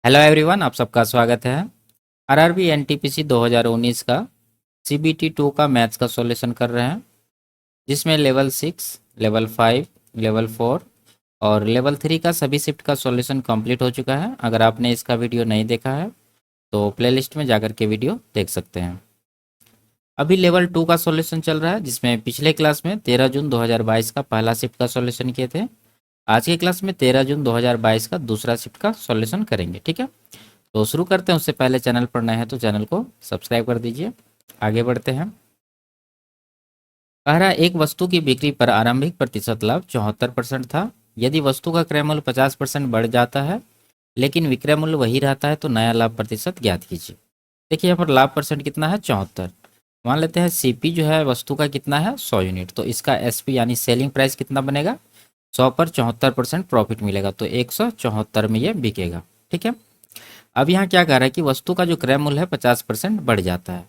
Hello everyone, आप सबका स्वागत है। आरआरबी एनटीपीसी 2019 का सीबीटी 2 का मैथ्स का सॉल्यूशन कर रहे हैं, जिसमें लेवल 6, लेवल 5, लेवल 4 और लेवल 3 का सभी शिफ्ट का सॉल्यूशन कंप्लीट हो चुका है। अगर आपने इसका वीडियो नहीं देखा है तो प्लेलिस्ट में जाकर के वीडियो देख सकते हैं। अभी लेवल 2 का सॉल्यूशन चल रहा है, जिसमें पिछले क्लास में 13 जून 2022 का पहला शिफ्ट का सॉल्यूशन किए थे। आज के क्लास में 13 जून 2022 का दूसरा शिफ्ट का सॉल्यूशन करेंगे। ठीक है, तो शुरू करते हैं। उससे पहले चैनल पर नए हैं तो चैनल को सब्सक्राइब कर दीजिए। आगे बढ़ते हैं। कह रहा है, एक वस्तु की बिक्री पर आरंभिक प्रतिशत लाभ 74% था। यदि वस्तु का क्रय मूल्य 50% बढ़ जाता है लेकिन विक्रय मूल्य वही रहता है तो नया लाभ प्रतिशत ज्ञात कीजिए। देखिए, यहाँ पर लाभ परसेंट कितना है, 74। मान लेते हैं सीपी जो है वस्तु का कितना है, 100 यूनिट, तो इसका एसपी यानी सेलिंग प्राइस कितना बनेगा, 100 पर 74% प्रॉफिट मिलेगा, तो 174 में ये बिकेगा। ठीक है, अब यहाँ क्या कह रहा है कि वस्तु का जो क्रय मूल्य है 50% बढ़ जाता है,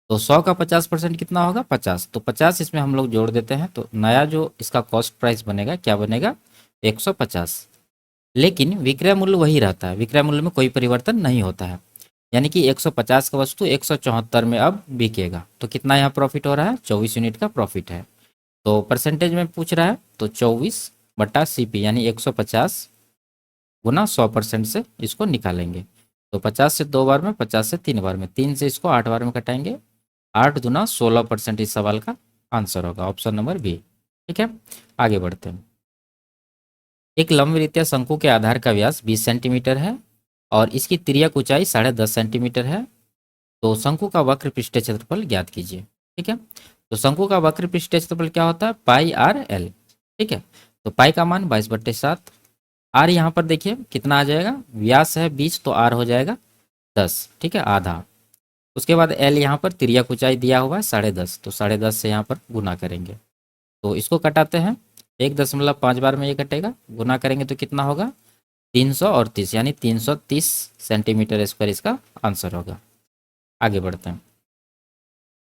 तो 100 का 50% कितना होगा, 50, तो 50 इसमें हम लोग जोड़ देते हैं, तो नया जो इसका कॉस्ट प्राइस बनेगा क्या बनेगा, 150। लेकिन विक्रय मूल्य वही रहता है, विक्रय मूल्य में कोई परिवर्तन नहीं होता है, यानी कि 150 का वस्तु 174 में अब बिकेगा। तो कितना यहाँ प्रॉफिट हो रहा है, 24 यूनिट का प्रॉफिट है। तो परसेंटेज में पूछ रहा है, तो 24 बटा सीपी यानी 150 गुना 100% से इसको निकालेंगे। तो 50 से 2 बार में, 50 से 3 बार में, 3 से इसको 8 बार में कटाएंगे। 8 दुना 16% इस सवाल का आंसर होगा, ऑप्शन नंबर बी। ठीक है, आगे बढ़ते हैं। एक लंबवृत्तीय शंकु के आधार का व्यास 20 सेंटीमीटर है और इसकी तिर्यक ऊंचाई 10.5 सेंटीमीटर है। तो शंकु का वक्र पृष्ठीय क्षेत्रफल ज्ञात कीजिए। ठीक है, तो शंकु का वक्र पृष्ठीय क्षेत्रफल क्या होता है, पाई आर एल। ठीक है, तो पाई का मान 22/7। आर यहाँ पर देखिए कितना आ जाएगा, व्यास है 20 तो आर हो जाएगा 10। ठीक है, आधा। उसके बाद एल यहाँ पर तिर्यक ऊंचाई दिया हुआ है 10.5, तो 10.5 से यहाँ पर गुना करेंगे, तो इसको कटाते हैं। 1.5 बार में ये कटेगा, गुना करेंगे तो कितना होगा, 300 और 30 यानी 330 सेंटीमीटर स्क्वायर इसका आंसर होगा। आगे बढ़ते हैं।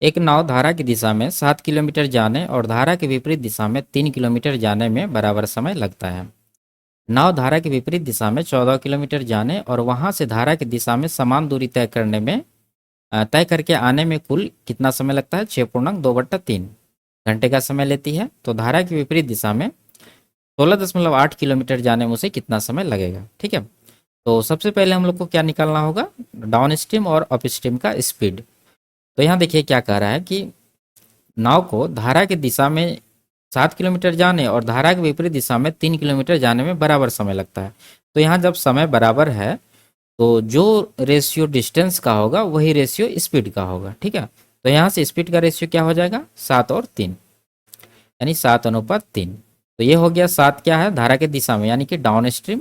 एक नाव धारा की दिशा में 7 किलोमीटर जाने और धारा के विपरीत दिशा में 3 किलोमीटर जाने में बराबर समय लगता है। नाव धारा की विपरीत दिशा में 14 किलोमीटर जाने और वहां से धारा की दिशा में समान दूरी तय करने में तय करके आने में कुल कितना समय लगता है, 6.2/3 घंटे का समय लेती है। तो धारा की विपरीत दिशा में 16.8 किलोमीटर जाने में उसे कितना समय लगेगा। ठीक है, तो सबसे पहले हम लोग को क्या निकालना होगा, डाउन स्ट्रीम और अप स्ट्रीम का स्पीड। तो यहाँ देखिए क्या कह रहा है कि नाव को धारा की दिशा में 7 किलोमीटर जाने और धारा के विपरीत दिशा में 3 किलोमीटर जाने में बराबर समय लगता है। तो यहाँ जब समय बराबर है तो जो रेशियो डिस्टेंस का होगा वही रेशियो स्पीड का होगा। ठीक है, तो यहाँ से स्पीड का रेशियो क्या हो जाएगा, 7 और 3 यानी 7:3। तो ये हो गया, 7 क्या है, धारा की दिशा में यानी कि डाउन स्ट्रीम,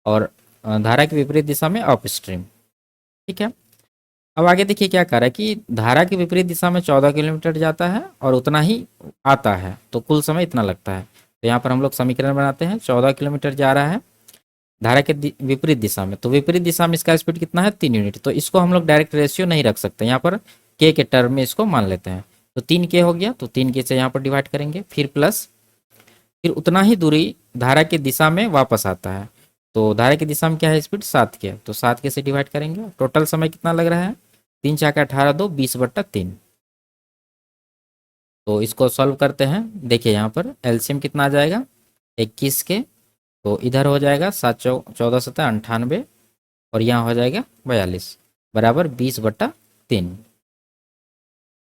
और धारा के विपरीत दिशा में अप स्ट्रीम। ठीक है, अब आगे देखिए क्या कर रहा है कि धारा के विपरीत दिशा में 14 किलोमीटर जाता है और उतना ही आता है, तो कुल समय इतना लगता है। तो यहाँ पर हम लोग समीकरण बनाते हैं, 14 किलोमीटर जा रहा है धारा के विपरीत दिशा में, तो विपरीत दिशा में इसका स्पीड कितना है, 3 यूनिट। तो इसको हम लोग डायरेक्ट रेशियो नहीं रख सकते, यहाँ पर के टर्म में इसको मान लेते हैं। तो 3 के हो गया, तो 3 के से यहाँ पर डिवाइड करेंगे, फिर प्लस, फिर उतना ही दूरी धारा की दिशा में वापस आता है। तो धारा की दिशा में क्या है स्पीड, 7 के, तो 7 के से डिवाइड करेंगे। टोटल समय कितना लग रहा है, 3 4 18 2 20/3। तो इसको सॉल्व करते हैं। देखिए यहाँ पर एलसीएम कितना आ जाएगा, 21 के, तो इधर हो जाएगा 7 14 7 98 और यहाँ हो जाएगा 42 बराबर 20/3।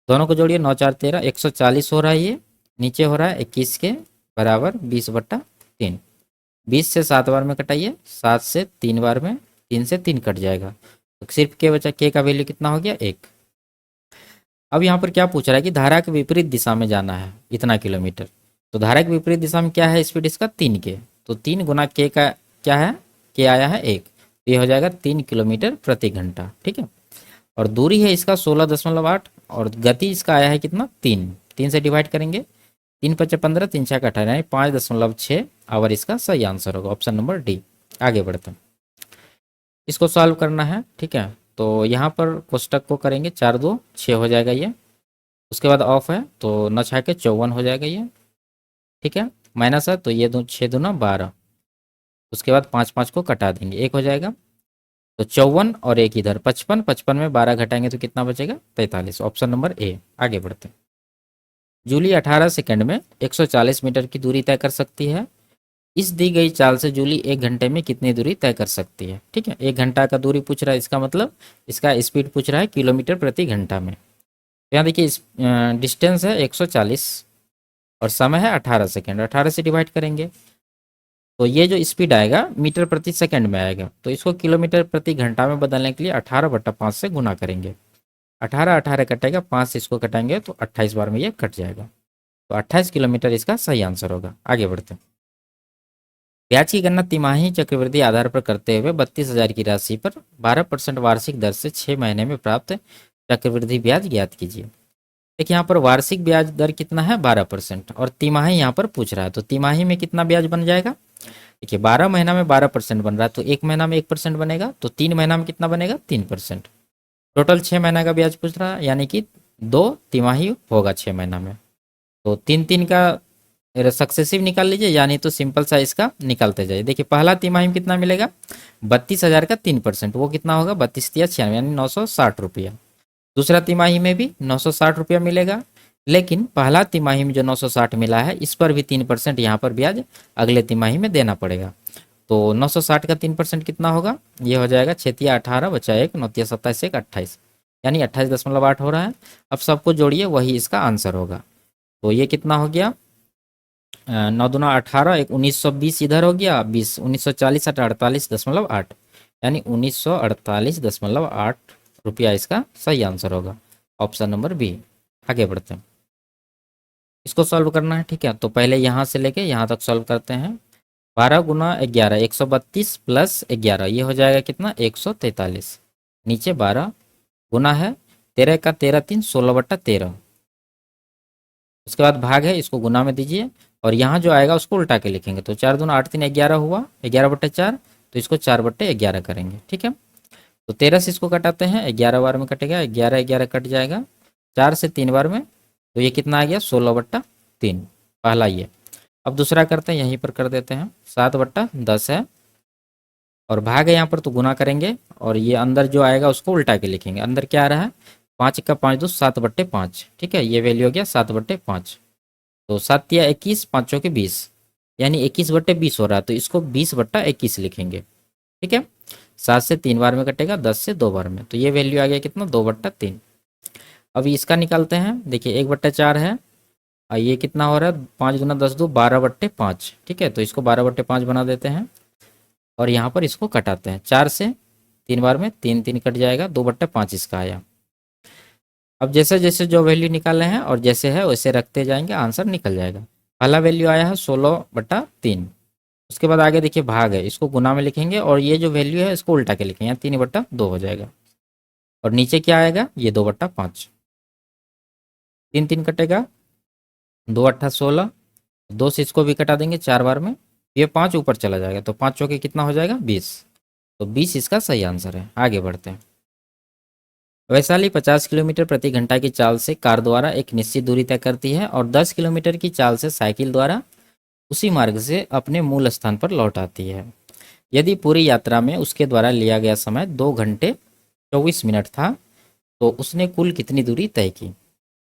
दोनों को जोड़िए, 9 4 13, 140 हो रहा है ये, नीचे हो रहा है 21 के बराबर 20/3। 20 से 7 बार में कटाइए, 7 से 3 बार में, 3 से 3 कट जाएगा, तो सिर्फ के बचा, के का वैल्यू कितना हो गया, 1। अब यहाँ पर क्या पूछ रहा है कि धारा के विपरीत दिशा में जाना है इतना किलोमीटर। तो धारा के विपरीत दिशा में क्या है स्पीड इसका, 3 के, तो 3 गुना के का क्या है, के आया है 1, तो ये हो जाएगा 3 किलोमीटर प्रति घंटा। ठीक है, और दूरी है इसका 16.8 और गति इसका आया है कितना, 3, 3 से डिवाइड करेंगे, 3 5 15, 3 6 18 यानी 5.6 आवर इसका सही आंसर होगा, ऑप्शन नंबर डी। आगे बढ़ते हैं, इसको सॉल्व करना है। ठीक है, तो यहाँ पर कोष्टक को करेंगे, 4 2 6 हो जाएगा ये, उसके बाद ऑफ है तो न छा के 54 हो जाएगा ये। ठीक है, माइनस है तो ये 6 दूना 12, उसके बाद 5 5 को कटा देंगे, 1 हो जाएगा। तो 54 और एक इधर 55, 55 में 12 घटाएंगे तो कितना बचेगा 43। Option number A. आगे बढ़ते हैं। जूली 18 सेकंड में 140 मीटर की दूरी तय कर सकती है। इस दी गई चाल से जूली 1 घंटे में कितनी दूरी तय कर सकती है। ठीक है, 1 घंटा का दूरी पूछ रहा है, इसका मतलब इसका स्पीड पूछ रहा है किलोमीटर प्रति घंटा में। तो यहाँ देखिए डिस्टेंस है 140 और समय है 18 सेकेंड, 18 से डिवाइड करेंगे तो ये जो स्पीड आएगा मीटर प्रति सेकंड में आएगा, तो इसको किलोमीटर प्रति घंटा में बदलने के लिए 18/5 से गुना करेंगे। 18 18 कटेगा, 5 से इसको कटेंगे तो 28 बार में ये कट जाएगा। तो 28 किलोमीटर इसका सही आंसर होगा। आगे बढ़ते हैं। ब्याज की गणना तिमाही चक्रवृद्धि आधार पर करते हुए 32,000 की राशि पर 12% वार्षिक दर से 6 महीने में प्राप्त चक्रवृद्धि ब्याज ज्ञात कीजिए। देखिए यहाँ पर वार्षिक ब्याज दर कितना है 12% और तिमाही यहाँ पर पूछ रहा है, तो तिमाही में कितना ब्याज बन जाएगा। देखिए 12 महीना में 12% बन रहा है, तो 1 महीना में 1% बनेगा, तो 3 महीना में कितना बनेगा 3%। टोटल 6 महीना का ब्याज पूछ रहा है, यानी कि 2 तिमाही होगा 6 महीना में। तो 3 3 का सक्सेसिव निकाल लीजिए, यानी तो सिंपल सा इसका निकालते जाइए। देखिए पहला तिमाही में कितना मिलेगा 32,000 का 3%, वो कितना होगा 32 तिया 96 यानी 960 रुपया। दूसरा तिमाही में भी 960 रुपया मिलेगा, लेकिन पहला तिमाही में जो 960 मिला है इस पर भी 3% यहाँ पर ब्याज अगले तिमाही में देना पड़ेगा। तो 960 का 3% कितना होगा, ये हो जाएगा 6 18 बचा 1 9 27 1 28, यानी 28.8 हो रहा है। अब सबको जोड़िए, वही इसका आंसर होगा। तो ये कितना हो गया 9 दूना 18, एक 1920 इधर हो गया 20, 1940 48.8, यानी 1948.8 रुपया इसका सही आंसर होगा। Option number B. आगे बढ़ते हैं। इसको सॉल्व करना है, ठीक है। तो पहले यहाँ से लेके यहाँ तक सॉल्व करते हैं। 12 गुना 11 132 प्लस 11 ये हो जाएगा कितना 143। नीचे 12 गुना है 13 का 13 3 16/13। उसके बाद भाग है, इसको गुना में दीजिए और यहाँ जो आएगा उसको उल्टा के लिखेंगे। तो 4 दूना 8 3 11 हुआ 11/4, तो इसको 4/11 करेंगे। ठीक है, तो 13 से इसको कटाते हैं, 11 बार में कटेगा, 11 11 कट जाएगा, 4 से 3 बार में, तो ये कितना आ गया 16/3 पहला ये। अब दूसरा करते हैं, यहीं पर कर देते हैं 7/10 है और भाग है यहाँ पर तो गुना करेंगे और ये अंदर जो आएगा उसको उल्टा के लिखेंगे। अंदर क्या आ रहा है 5 का 5 2 7/5। ठीक है, ये वैल्यू हो गया 7/5। तो 7 या 21 5 के 20, यानी 21/20 हो रहा है, तो इसको 20/21 लिखेंगे। ठीक है, 7 से 3 बार में कटेगा, 10 से 2 बार में, तो ये वैल्यू आ गया कितना 2/3। अब इसका निकालते हैं। देखिए 1/4 है और ये कितना हो रहा है 5 गुना 10 2 12/5। ठीक है, तो इसको 12/5 बना देते हैं और यहाँ पर इसको कटाते हैं। 4 से 3 बार में 3 3 कट जाएगा, 2/5 इसका आया। अब जैसे जैसे जो वैल्यू निकाले हैं और जैसे है वैसे रखते जाएंगे, आंसर निकल जाएगा। पहला वैल्यू आया है 16/3। उसके बाद आगे देखिए भाग है, इसको गुना में लिखेंगे और ये जो वैल्यू है इसको उल्टा के लिखेंगे, यहाँ 3/2 हो जाएगा। और नीचे क्या आएगा ये 2/5। 3 3 कटेगा, 2 8 16, 2 से इसको भी कटा देंगे 4 बार में, ये 5 ऊपर चला जाएगा, तो 5 चौके कितना हो जाएगा 20। तो 20 इसका सही आंसर है। आगे बढ़ते हैं। वैशाली 50 किलोमीटर प्रति घंटा की चाल से कार द्वारा एक निश्चित दूरी तय करती है और 10 किलोमीटर की चाल से साइकिल द्वारा उसी मार्ग से अपने मूल स्थान पर लौट आती है। यदि पूरी यात्रा में उसके द्वारा लिया गया समय 2 घंटे 24 मिनट था, तो उसने कुल कितनी दूरी तय की।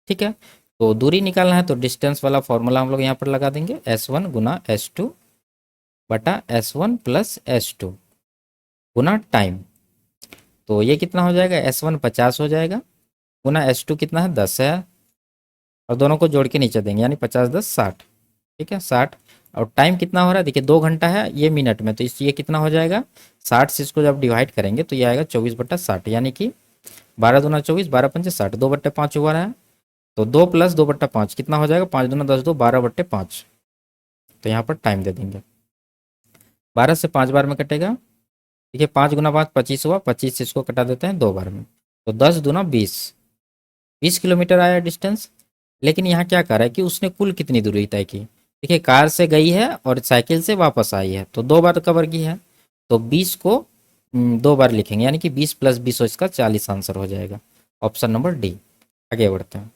ठीक है, तो दूरी निकालना है तो डिस्टेंस वाला फॉर्मूला हम लोग यहाँ पर लगा देंगे, S1 गुना S2 बटा S1 प्लस S2 गुना टाइम। तो ये कितना हो जाएगा S1 50 हो जाएगा गुना S2 कितना है 10 है, और दोनों को जोड़ के नीचे देंगे, यानी 50 10 60। ठीक है 60, और टाइम कितना हो रहा है देखिए 2 घंटा है ये मिनट में, तो इस ये कितना हो जाएगा 60 से इसको जब डिवाइड करेंगे तो ये आएगा 24/60, यानी कि 12 दूना 24 12 पंचे 60, 2/5 हुआ है। तो 2 प्लस 2/5 कितना हो जाएगा 5 दूना 10 2 12/5। तो यहाँ पर टाइम दे देंगे, 12 से 5 बार में कटेगा। देखिए 5 गुना 5 25 हुआ, 25 से इसको कटा देते हैं 2 बार में, तो 10 दूना 20 20 किलोमीटर आया डिस्टेंस। लेकिन यहाँ क्या कर रहा है कि उसने कुल कितनी दूरी तय की। देखिए कार से गई है और साइकिल से वापस आई है, तो 2 बार कवर की है, तो 20 को 2 बार लिखेंगे, यानी कि 20 प्लस 20 इसका 40 आंसर हो जाएगा। Option number D. आगे बढ़ते हैं।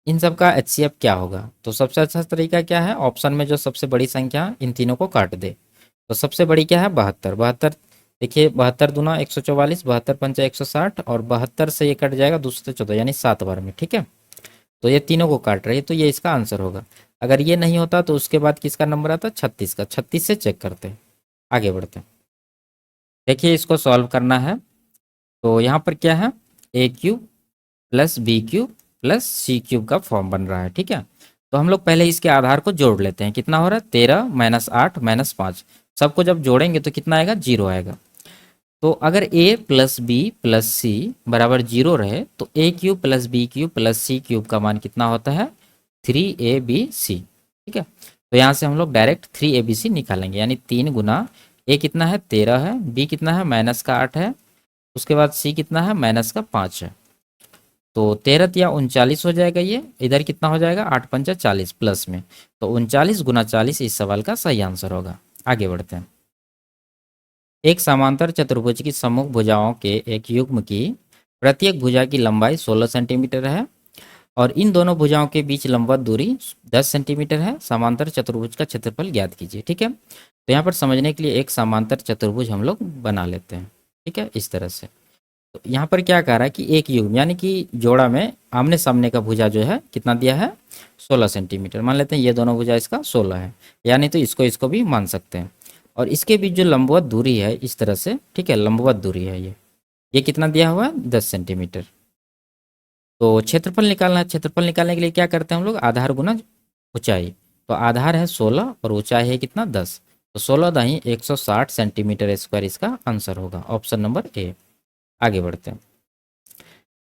इन सब का HCF क्या होगा, तो सबसे अच्छा तरीका क्या है, ऑप्शन में जो सबसे बड़ी संख्या इन तीनों को काट दे। तो सबसे बड़ी क्या है 72, 72 देखिए 72 दूना 144, 72 पंचा 160 और 72 से ये कट जाएगा 214 यानी 7 बार में। ठीक है, तो ये तीनों को काट रही है, तो ये इसका आंसर होगा। अगर ये नहीं होता तो उसके बाद किसका नंबर आता? 36 का। 36 से चेक करते हैं, आगे बढ़ते हैं। देखिए इसको सॉल्व करना है, तो यहाँ पर क्या है, A cube plus B cube plus C cube का फॉर्म बन रहा है। ठीक है, तो हम लोग पहले इसके आधार को जोड़ लेते हैं। कितना हो रहा है? 13 माइनस 8 माइनस 5। सबको जब जोड़ेंगे तो कितना आएगा? 0 आएगा। तो अगर a plus B plus C बराबर 0 रहे तो A cube plus B cube plus C cube का मान कितना होता है? 3abc। ठीक है, तो यहाँ से हम लोग डायरेक्ट 3abc निकालेंगे, यानी 3 गुना ए कितना है? 13 है, बी कितना है? माइनस का 8 है, उसके बाद सी कितना है? माइनस का 5 है। तो 13 या 39 हो जाएगा। ये इधर कितना हो जाएगा? 8 पंचा 40 प्लस में, तो 39 गुना 40 इस सवाल का सही आंसर होगा। आगे बढ़ते हैं। एक समांतर चतुर्भुज की सम्मुख भुजाओं के एक युग्म की प्रत्येक भुजा की लंबाई 16 सेंटीमीटर है और इन दोनों भुजाओं के बीच लंबवत दूरी 10 सेंटीमीटर है। समांतर चतुर्भुज का क्षेत्रफल ज्ञात कीजिए। ठीक है, तो यहाँ पर समझने के लिए एक समांतर चतुर्भुज हम लोग बना लेते हैं। ठीक है, इस तरह से। तो यहाँ पर क्या कह रहा है कि एक युग्म यानी कि जोड़ा में आमने सामने का भुजा जो है कितना दिया है? 16 सेंटीमीटर। मान लेते हैं ये दोनों भुजा इसका 16 है, यानी तो इसको भी मान सकते हैं। और इसके बीच जो लंबवत दूरी है इस तरह से, ठीक है, लंबवत दूरी है ये कितना दिया हुआ है? 10 सेंटीमीटर। तो क्षेत्रफल निकालना है। क्षेत्रफल निकालने के लिए क्या करते हैं हम लोग? आधार गुना ऊंचाई। तो आधार है 16 और ऊंचाई है कितना? 10। तो 16 दही 160 सेंटीमीटर स्क्वायर इसका आंसर होगा, ऑप्शन नंबर ए। आगे बढ़ते हैं।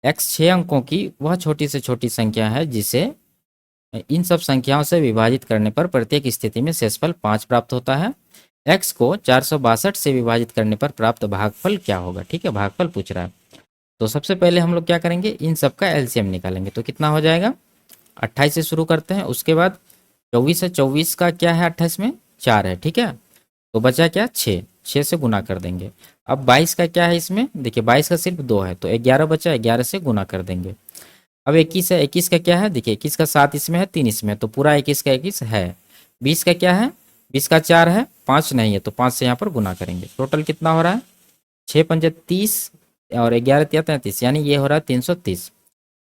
x 6 अंकों की वह छोटी से छोटी संख्या है जिसे इन सब संख्याओं से विभाजित करने पर प्रत्येक स्थिति में शेषफल 5 प्राप्त होता है। x को 462 से विभाजित करने पर प्राप्त भागफल क्या होगा? ठीक है, भागफल पूछ रहा है। तो सबसे पहले हम लोग क्या करेंगे? इन सब का एलसीएम निकालेंगे। तो कितना हो जाएगा? 28 से शुरू करते हैं, उसके बाद 24 है, 24 का क्या है? 28 में 4 है। ठीक है, तो बचा क्या? 6। 6 से गुना कर देंगे। अब 22 का क्या है इसमें? देखिए 22 का सिर्फ 2 है, तो 11 बचा, 11 से गुना कर देंगे। अब 21 है, 21 का क्या है? देखिए 21 का 7 इसमें है, 3 इसमें है, तो पूरा 21 का 21 है। 20 का क्या है? 20 का 4 है, 5 नहीं है, तो 5 से यहाँ पर गुना करेंगे। टोटल कितना हो रहा है? 6 पंजे 30 और 11 तिया 33, यानी ये हो रहा है 330।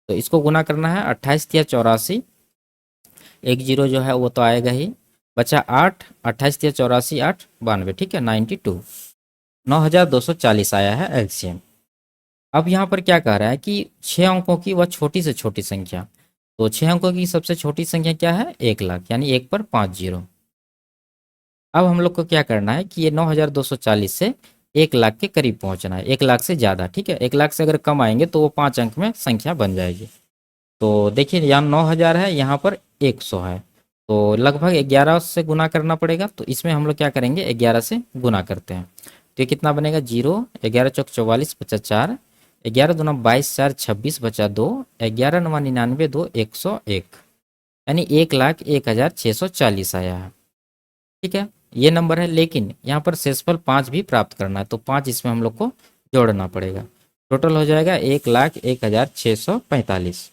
तो इसको गुना करना है। 28 तिया 84, एक जीरो जो है वो तो आएगा ही, बचा 8। 28 तिया 84, 8 92। ठीक है, 92, 9240 आया है एलसीएम। अब यहाँ पर क्या कह रहा है कि 6 अंकों की वह छोटी से छोटी संख्या। तो 6 अंकों की सबसे छोटी संख्या क्या है? 1 लाख, यानी 1 पर 5 जीरो। अब हम लोग को क्या करना है कि ये 9240 से 1 लाख के करीब पहुंचना है, 1 लाख से ज़्यादा। ठीक है, 1 लाख से अगर कम आएंगे तो वो 5 अंक में संख्या बन जाएगी। तो देखिए यहाँ 9000 है, यहाँ पर 100 है, तो लगभग 11 से गुना करना पड़ेगा। तो इसमें हम लोग क्या करेंगे? 11 से गुना करते हैं, तो ये कितना बनेगा? 0, 11 चौक 44 बचा 4, 11 दूना 22, 4 26 बचा 2, 11 नवा 99 2 101, यानी 1,01,640 आया है। ठीक है, ये नंबर है, लेकिन यहाँ पर शेषफल 5 भी प्राप्त करना है, तो 5 इसमें हम लोग को जोड़ना पड़ेगा। टोटल हो जाएगा 1,01,645।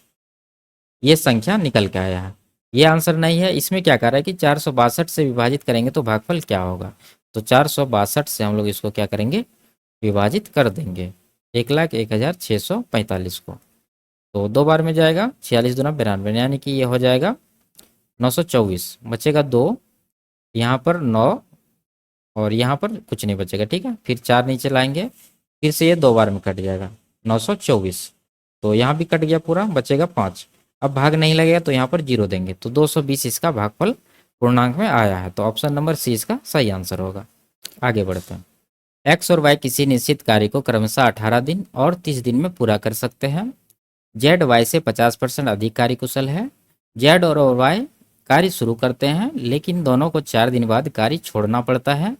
ये संख्या निकल के आया है। ये आंसर नहीं है। इसमें क्या कर रहा है कि 462 से विभाजित करेंगे तो भागफल क्या होगा? तो 462 से हम लोग इसको क्या करेंगे? विभाजित कर देंगे 1,01,645 को। तो 2 बार में जाएगा, 46 दूना 92, यानी कि ये हो जाएगा 924। बचेगा 2, यहाँ पर 9 और यहाँ पर कुछ नहीं बचेगा। ठीक है, फिर 4 नीचे लाएंगे, फिर से ये 2 बार में कट जाएगा 924। तो यहाँ भी कट गया पूरा, बचेगा 5। अब भाग नहीं लगेगा तो यहाँ पर 0 देंगे, तो 220 इसका भागफल पूर्णांक में आया है। तो ऑप्शन नंबर सी इसका सही आंसर होगा। आगे बढ़ते हैं। एक्स और वाई किसी निश्चित कार्य को क्रमशः 18 दिन और 30 दिन में पूरा कर सकते हैं। जेड वाई से 50% अधिक कार्यकुशल है। जेड और वाई कार्य शुरू करते हैं, लेकिन दोनों को 4 दिन बाद कार्य छोड़ना पड़ता है।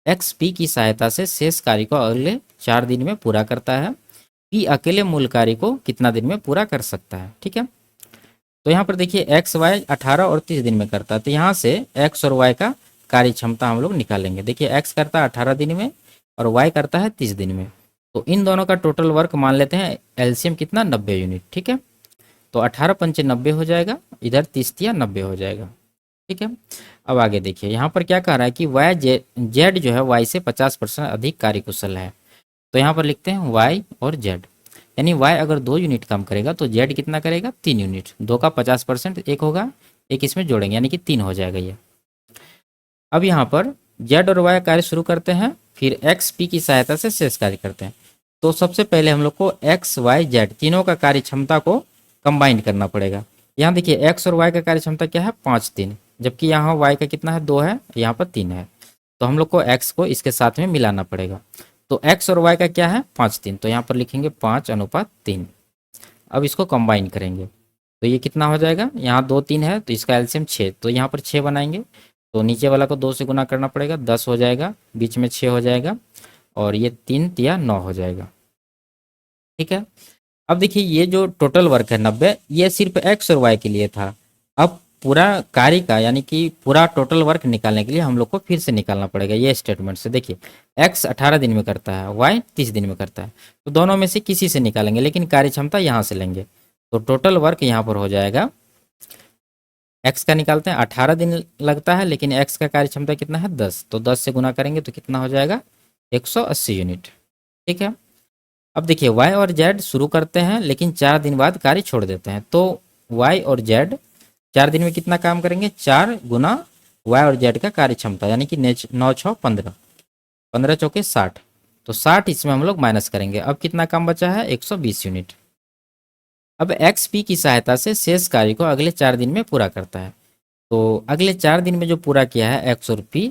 एक्स पी की सहायता से शेष कार्य को अगले 4 दिन में पूरा करता है। पी अकेले मूल कार्य को कितना दिन में पूरा कर सकता है? ठीक है, तो यहाँ पर देखिए एक्स वाई 18 और 30 दिन में करता है, तो यहाँ से एक्स और वाई का कार्य क्षमता हम लोग निकालेंगे। देखिए एक्स करता है 18 दिन में और वाई करता है 30 दिन में, तो इन दोनों का टोटल वर्क मान लेते हैं एलसीएम कितना? 90 यूनिट। ठीक है, तो 18 पंचे 90 हो जाएगा, इधर 30 या 90 हो जाएगा। ठीक है। अब आगे देखिए, यहाँ पर क्या कह रहा है कि वाई जेड जो है वाई से 50% अधिक कार्यकुशल है। तो यहाँ पर लिखते हैं वाई और जेड, यानी वाई अगर 2 यूनिट काम करेगा तो जेड कितना करेगा, 3 यूनिट। 2 का 50% एक होगा, एक इसमें जोड़ेंगे यानी कि 3 हो जाएगा ये। अब यहाँ पर जेड और वाई कार्य शुरू करते हैं, फिर एक्स पी की सहायता से शेष कार्य करते हैं। तो सबसे पहले हम लोग को एक्स वाई जेड तीनों का कार्य क्षमता को कंबाइन करना पड़ेगा। यहाँ देखिए एक्स और वाई का कार्य क्षमता क्या है, 5 3, जबकि यहाँ वाई का कितना है, 2 है, यहाँ पर 3 है। तो हम लोग को एक्स को इसके साथ में मिलाना पड़ेगा। तो एक्स और वाई का क्या है, 5 3, तो यहाँ पर लिखेंगे 5:3। अब इसको कंबाइन करेंगे तो ये कितना हो जाएगा, यहाँ 2 3 है तो इसका एलसीएम 6, तो यहाँ पर 6 बनाएंगे। तो नीचे वाला को 2 से गुना करना पड़ेगा, 10 हो जाएगा, बीच में 6 हो जाएगा, और ये 3 या 9 हो जाएगा। ठीक है। अब देखिए ये जो टोटल वर्क है 90, ये सिर्फ एक्स और वाई के लिए था। अब पूरा कार्य का यानी कि पूरा टोटल वर्क निकालने के लिए हम लोग को फिर से निकालना पड़ेगा ये स्टेटमेंट से। देखिए एक्स 18 दिन में करता है, वाई 30 दिन में करता है, तो दोनों में से किसी से निकालेंगे, लेकिन कार्य क्षमता यहाँ से लेंगे। तो टोटल वर्क यहाँ पर हो जाएगा, एक्स का निकालते हैं, 18 दिन लगता है, लेकिन एक्स का कार्य क्षमता कितना है, 10, तो 10 से गुना करेंगे तो कितना हो जाएगा, 180 यूनिट। ठीक है। अब देखिए वाई और जेड शुरू करते हैं, लेकिन 4 दिन बाद कार्य छोड़ देते हैं। तो वाई और जेड 4 दिन में कितना काम करेंगे, 4 गुना वाई और जेड का कार्य क्षमता, यानी कि 9 6 15, 15 चौके 60, तो 60 इसमें हम लोग माइनस करेंगे। अब कितना काम बचा है, 120 यूनिट। अब एक्स पी की सहायता से शेष कार्य को अगले 4 दिन में पूरा करता है। तो अगले 4 दिन में जो पूरा किया है एक्स और पी,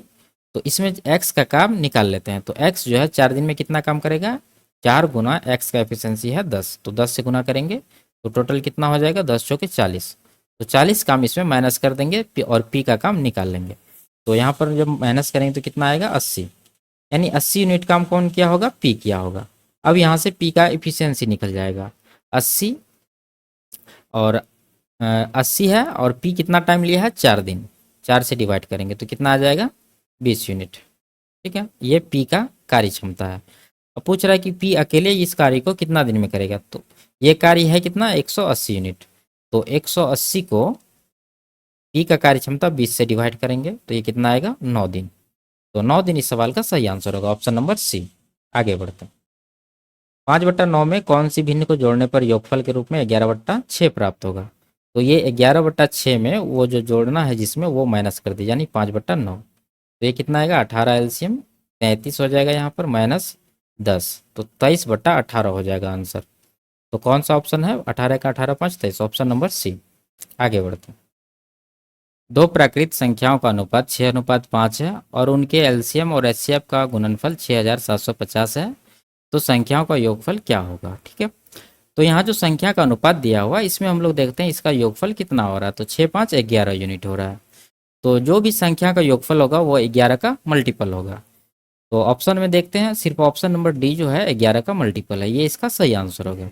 तो इसमें एक्स का काम निकाल लेते हैं। तो एक्स जो है 4 दिन में कितना काम करेगा, 4 गुना एक्स का एफिशिएंसी है 10, तो 10 से गुना करेंगे तो टोटल कितना हो जाएगा, 10 चौके 40, तो 40 काम इसमें माइनस कर देंगे और पी का काम निकाल लेंगे। तो यहाँ पर जब माइनस करेंगे तो कितना आएगा, 80, यानी 80 यूनिट काम कौन किया होगा, पी किया होगा। अब यहाँ से पी का एफिशिएंसी निकल जाएगा, 80 और 80 है, और पी कितना टाइम लिया है, 4 दिन, 4 से डिवाइड करेंगे तो कितना आ जाएगा, 20 यूनिट। ठीक है, ये पी का कार्य क्षमता है। अब पूछ रहा है कि पी अकेले इस कार्य को कितना दिन में करेगा, तो ये कार्य है कितना, 180 यूनिट। तो 180 को पी का कार्य क्षमता 20 से डिवाइड करेंगे तो ये कितना आएगा, 9 दिन। तो 9 दिन इस सवाल का सही आंसर होगा, ऑप्शन नंबर सी। आगे बढ़ते हैं। 5/9 में कौन सी भिन्न को जोड़ने पर योगफल के रूप में 11/6 प्राप्त होगा। तो ये 11/6 में वो जो जोड़ना है जिसमें वो माइनस कर दीजिए, यानी 5/9। तो ये कितना आएगा, 18 एलसीएम 33 हो जाएगा, यहाँ पर माइनस 10, तो 23/18 हो जाएगा आंसर। तो कौन सा ऑप्शन है, 18 का 18 5 23, ऑप्शन नंबर सी। आगे बढ़ते हैं। दो प्राकृत संख्याओं का अनुपात 6:5 है और उनके एलसीएम और एचसीएफ का गुणनफल 6750 है। तो संख्याओं का योगफल क्या होगा। ठीक है, तो यहाँ जो संख्या का अनुपात दिया हुआ इसमें हम लोग देखते हैं इसका योगफल कितना हो रहा है, तो 6 5 11 यूनिट हो रहा है। तो जो भी संख्या का योगफल होगा वो 11 का मल्टीपल होगा। तो ऑप्शन में देखते हैं, सिर्फ ऑप्शन नंबर डी जो है 11 का मल्टीपल है, ये इसका सही आंसर होगा।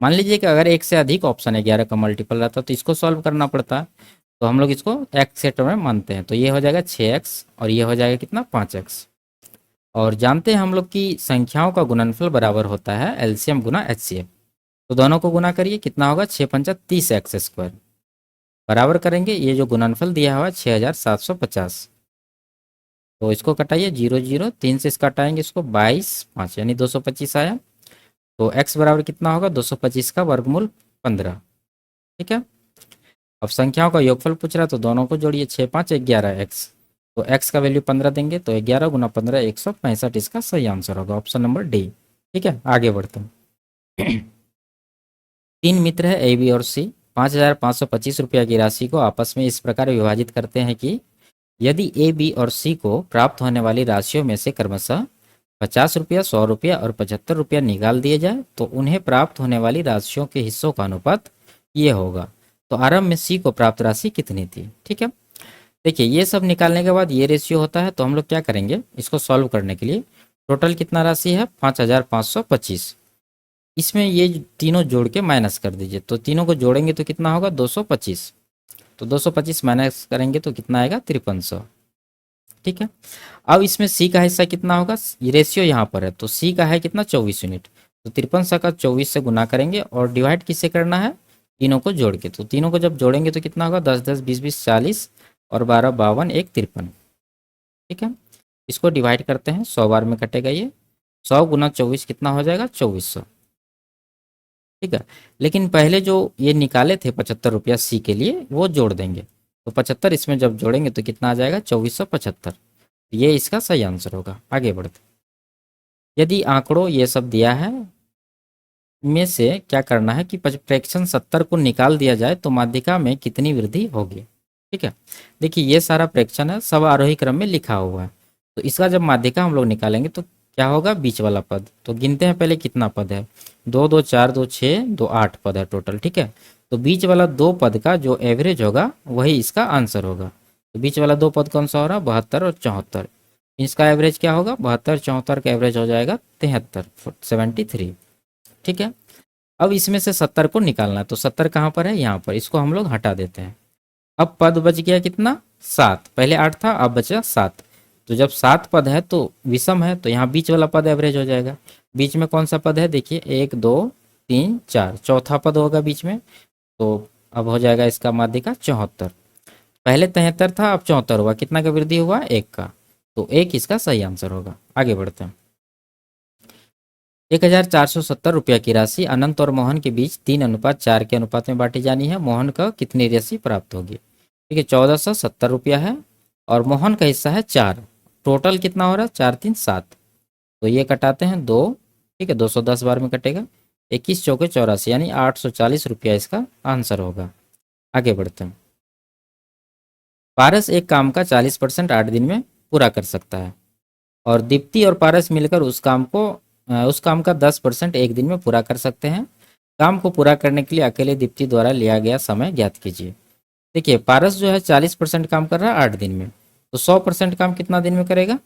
मान लीजिए कि अगर एक से अधिक ऑप्शन 11 का मल्टीपल रहता तो इसको सॉल्व करना पड़ता, तो हम लोग इसको एक्स सेट में मानते हैं, तो ये हो जाएगा 6x और ये हो जाएगा कितना, 5x। और जानते हैं हम लोग कि संख्याओं का गुणनफल बराबर होता है एलसीएम गुना एचसीएफ। तो दोनों को गुना करिए, कितना होगा, 6 5 30x²। बराबर करेंगे ये जो गुणनफल दिया हुआ है 6750, तो इसको कटाइए 0 0, 3 से इसका हटाएंगे इसको, 22 5 यानी 225 आया। तो x बराबर कितना होगा, 225 का वर्गमूल 15। ठीक है, अब संख्याओं का योगफल पूछ रहा है तो दोनों को जोड़िए, 6 5 11 x, तो x का वैल्यू 15 देंगे, तो 11 गुना 15 165, इसका सही आंसर होगा, ऑप्शन नंबर डी। ठीक है, आगे बढ़ते हैं। 3 मित्र है ए बी और सी, 5525 रुपया की राशि को आपस में इस प्रकार विभाजित करते हैं कि यदि ए बी और सी को प्राप्त होने वाली राशियों में से क्रमशः 50 रुपया, 100 रुपया और 75 रुपया निकाल दिए जाए तो उन्हें प्राप्त होने वाली राशियों के हिस्सों का अनुपात ये होगा। तो आरंभ में सी को प्राप्त राशि कितनी थी। ठीक है, देखिए ये सब निकालने के बाद ये रेशियो होता है, तो हम लोग क्या करेंगे इसको सॉल्व करने के लिए, टोटल कितना राशि है, 5525, इसमें ये तीनों जोड़ के माइनस कर दीजिए, तो तीनों को जोड़ेंगे तो कितना होगा, 225, तो 225 माइनस करेंगे तो कितना आएगा, 5300। ठीक है, अब इसमें सी का हिस्सा कितना होगा, ये रेशियो यहाँ पर है, तो सी का है कितना, 24 यूनिट, तो 5300 का 24 से गुना करेंगे और डिवाइड किससे करना है, तीनों को जोड़ के। तो तीनों को जब जोड़ेंगे तो कितना होगा, 10 10 20 20 40, और 12 52 1 53। ठीक है, इसको डिवाइड करते हैं, 100 बार में कटेगा ये। 100 गुना 24 कितना हो जाएगा? 2400। ठीक है, लेकिन पहले जो ये निकाले थे 75 रुपया सी के लिए वो जोड़ देंगे। तो 75 इसमें जब जोड़ेंगे तो कितना आ जाएगा? 2475। ये इसका सही आंसर होगा। आगे बढ़ते, यदि आंकड़ों ये सब दिया है में से क्या करना है कि फ्रैक्शन 70 को निकाल दिया जाए तो माध्यिका में कितनी वृद्धि होगी। ठीक है, देखिए ये सारा फ्रैक्शन है, सब आरोही क्रम में लिखा हुआ है। तो इसका जब माध्यिका हम लोग निकालेंगे तो क्या होगा? बीच वाला पद। तो गिनते हैं पहले कितना पद है। 2 2 4 2 6 2 8 पद है टोटल। ठीक है, तो बीच वाला दो पद का जो एवरेज होगा वही इसका आंसर होगा। तो बीच वाला दो पद कौन सा हो रहा है? 72 और 74। इसका एवरेज क्या होगा? 72 74 का एवरेज हो जाएगा 73 73। ठीक है, अब इसमें से 70 को निकालना है। तो 70 कहाँ पर है? यहाँ पर। इसको हम लोग हटा देते हैं। अब पद बच गया कितना? 7। पहले 8 था, अब बचा 7। तो जब 7 पद है तो विषम है, तो यहाँ बीच वाला पद एवरेज हो जाएगा। बीच में कौन सा पद है? देखिए 1 2 3 4, चौथा पद होगा बीच में। तो अब हो जाएगा इसका माध्यिका 74। पहले 73 था, अब 74 हुआ। कितना का वृद्धि हुआ? 1 का। तो 1 इसका सही आंसर होगा। आगे बढ़ते हैं। 1470 रुपया की राशि अनंत और मोहन के बीच 3:4 के अनुपात में बांटी जानी है। मोहन को कितनी राशि प्राप्त होगी? ठीक है, 1470 रुपया है और मोहन का हिस्सा है 4। टोटल कितना हो रहा है? 4 3 7। तो ये कटाते हैं 2। ठीक है, 210 बार में कटेगा। 21 चौके 84 यानी 840 रुपया इसका आंसर होगा। आगे बढ़ते हैं। पारस एक काम का 40% 8 दिन में पूरा कर सकता है और दीप्ति और पारस मिलकर उस काम का 10% एक दिन में पूरा कर सकते हैं। काम को पूरा करने के लिए अकेले दीप्ति द्वारा लिया गया समय ज्ञात कीजिए। देखिए पारस जो है 40% काम कर रहा है 8 दिन में, तो 100% काम कितना दिन में करेगा?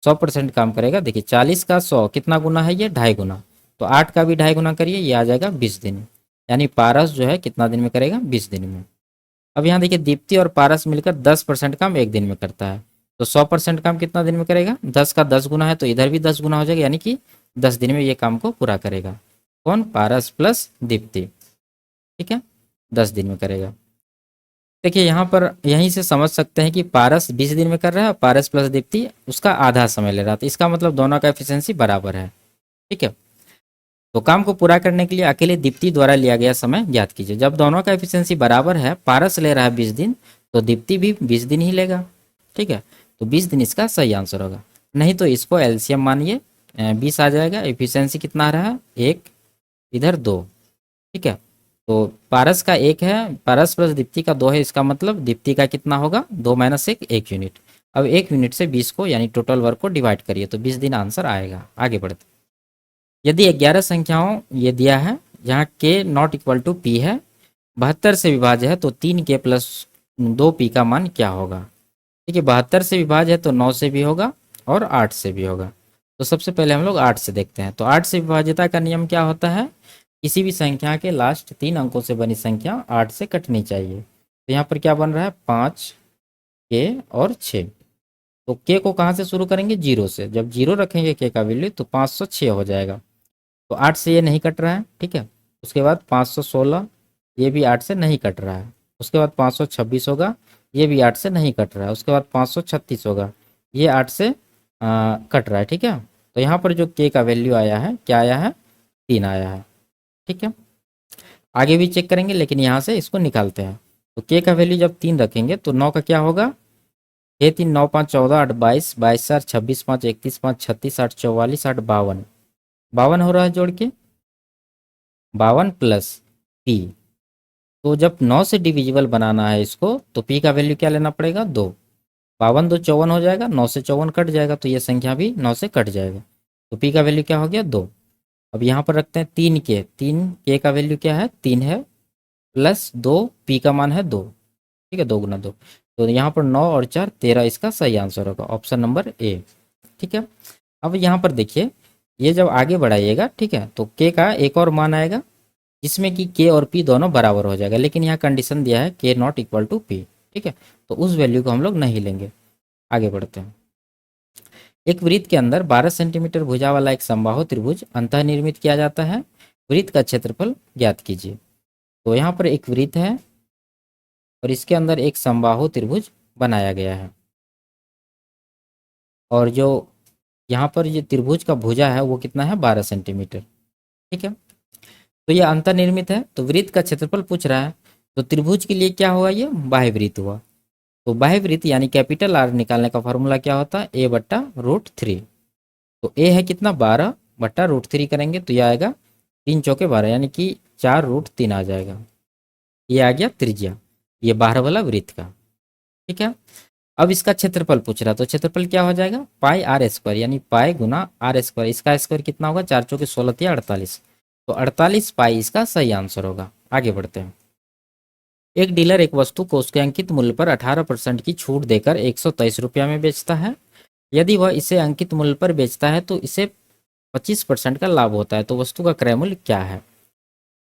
100% काम करेगा। देखिए 40 का 100 कितना गुना है? ये 2.5 गुना। तो 8 का भी 2.5 गुना करिए, ये आ जाएगा 20 दिन। यानी पारस जो है कितना दिन में करेगा? 20 दिन में। अब यहाँ देखिए दीप्ति और पारस मिलकर 10% काम एक दिन में करता है, तो 100% काम कितना दिन में करेगा? 10 का 10 गुना है तो इधर भी 10 गुना हो जाएगा, यानी कि 10 दिन में ये काम को पूरा करेगा। कौन? पारस प्लस दीप्ति। ठीक है, 10 दिन में करेगा। देखिए यहाँ पर यहीं से समझ सकते हैं कि पारस 20 दिन में कर रहा है और पारस प्लस दीप्ति उसका आधा समय ले रहा था। इसका मतलब दोनों का एफिशिएंसी बराबर है। ठीक है, तो काम को पूरा करने के लिए अकेले दीप्ति द्वारा लिया गया समय ज्ञात कीजिए। जब दोनों का एफिशिएंसी बराबर है, पारस ले रहा है 20 दिन तो दीप्ति भी 20 दिन ही लेगा। ठीक है, तो 20 दिन इसका सही आंसर होगा। नहीं तो इसको एलसीएम मानिए, 20 आ जाएगा। एफिशिएंसी कितना आ रहा है? 1, इधर 2। ठीक है, तो पारस का 1 है, पारस प्लस दीप्ति का 2 है। इसका मतलब दीप्ति का कितना होगा? 2 - 1 1 यूनिट। अब 1 यूनिट से 20 को यानी टोटल वर्क को डिवाइड करिए तो 20 दिन आंसर आएगा। आगे बढ़ते, यदि 11 संख्याओं ये दिया है जहाँ के नॉट इक्वल टू पी है, 72 से विभाज्य है तो 3 के प्लस 2 पी का मान क्या होगा? ठीक है, 72 से विभाज्य है तो 9 से भी होगा और 8 से भी होगा। तो सबसे पहले हम लोग 8 से देखते हैं। तो 8 से विभाज्यता का नियम क्या होता है? किसी भी संख्या के लास्ट 3 अंकों से बनी संख्या 8 से कटनी चाहिए। तो यहाँ पर क्या बन रहा है? 5 के और 6। तो के को कहाँ से शुरू करेंगे? 0 से। जब 0 रखेंगे के का वैल्यू तो 506 हो जाएगा। तो 8 से ये नहीं कट रहा है। ठीक है, उसके बाद 516, ये भी 8 से नहीं कट रहा है। उसके बाद 526 होगा, ये भी 8 से नहीं कट रहा है। उसके बाद 536 होगा, ये 8 से कट रहा है। ठीक है, तो यहाँ पर जो के का वैल्यू आया है, क्या आया है? 3 आया है। ठीक है, आगे भी चेक करेंगे लेकिन यहाँ से इसको निकालते हैं। तो के का वैल्यू जब 3 रखेंगे तो 9 का क्या होगा? 6 3 9 5 14 8 22 22 4 26 5 31 5 36 8 44 8 52 52 हो रहा है जोड़ के। 52 प्लस पी। तो जब 9 से डिविजिबल बनाना है इसको तो पी का वैल्यू क्या लेना पड़ेगा? 2। 52 2 54 हो जाएगा, 9 से 54 कट जाएगा तो ये संख्या भी 9 से कट जाएगा। तो पी का वैल्यू क्या हो गया? 2। अब यहाँ पर रखते हैं 3 के। 3 के का वैल्यू क्या है? 3 है, प्लस 2 पी का मान है 2। ठीक है, 2 गुना 2। तो यहाँ पर 9 और 4 13 इसका सही आंसर होगा, ऑप्शन नंबर ए। ठीक है, अब यहाँ पर देखिए ये जब आगे बढ़ाइएगा, ठीक है, तो के का एक और मान आएगा जिसमें कि के और पी दोनों बराबर हो जाएगा, लेकिन यहाँ कंडीशन दिया है के नॉट इक्वल टू पी। ठीक है, तो उस वैल्यू को हम लोग नहीं लेंगे। आगे बढ़ते हैं। एक वृत्त के अंदर 12 सेंटीमीटर भुजा वाला एक समबाहु त्रिभुज अंतः निर्मित किया जाता है। वृत्त का क्षेत्रफल ज्ञात कीजिए। तो यहाँ पर एक वृत्त है और इसके अंदर एक समबाहु त्रिभुज बनाया गया है। और जो यहाँ पर ये त्रिभुज का भुजा है वो कितना है, 12 सेंटीमीटर। ठीक है, तो ये अंतर्निर्मित है। तो वृत्त का क्षेत्रफल पूछ रहा है, तो त्रिभुज के लिए क्या हुआ, ये बाह्य वृत्त हुआ। तो बाह्य वृत्त यानी कैपिटल आर निकालने का फॉर्मूला क्या होता है, ए बट्टा रूट थ्री। तो ए है कितना, 12 बट्टा रूट थ्री करेंगे तो ये आएगा 3 चौके 12 यानी कि 4 रूट 3 आ जाएगा। ये आ गया त्रिज्या, ये बाहर वाला वृत्त का। ठीक है, अब इसका क्षेत्रफल पूछ रहा है, तो क्षेत्रफल क्या हो जाएगा, पाई आर स्क्वायर यानी पाई गुना आर स्क्वायर। इसका स्क्वायर कितना होगा, 4 चौके 16 या 48। तो 48 पाई इसका सही आंसर होगा। आगे बढ़ते हैं। एक डीलर एक वस्तु को उसके अंकित मूल्य पर 18% की छूट देकर 123 रुपया में बेचता है। यदि वह इसे अंकित मूल्य पर बेचता है तो इसे 25% का लाभ होता है। तो वस्तु का क्रय मूल्य क्या है।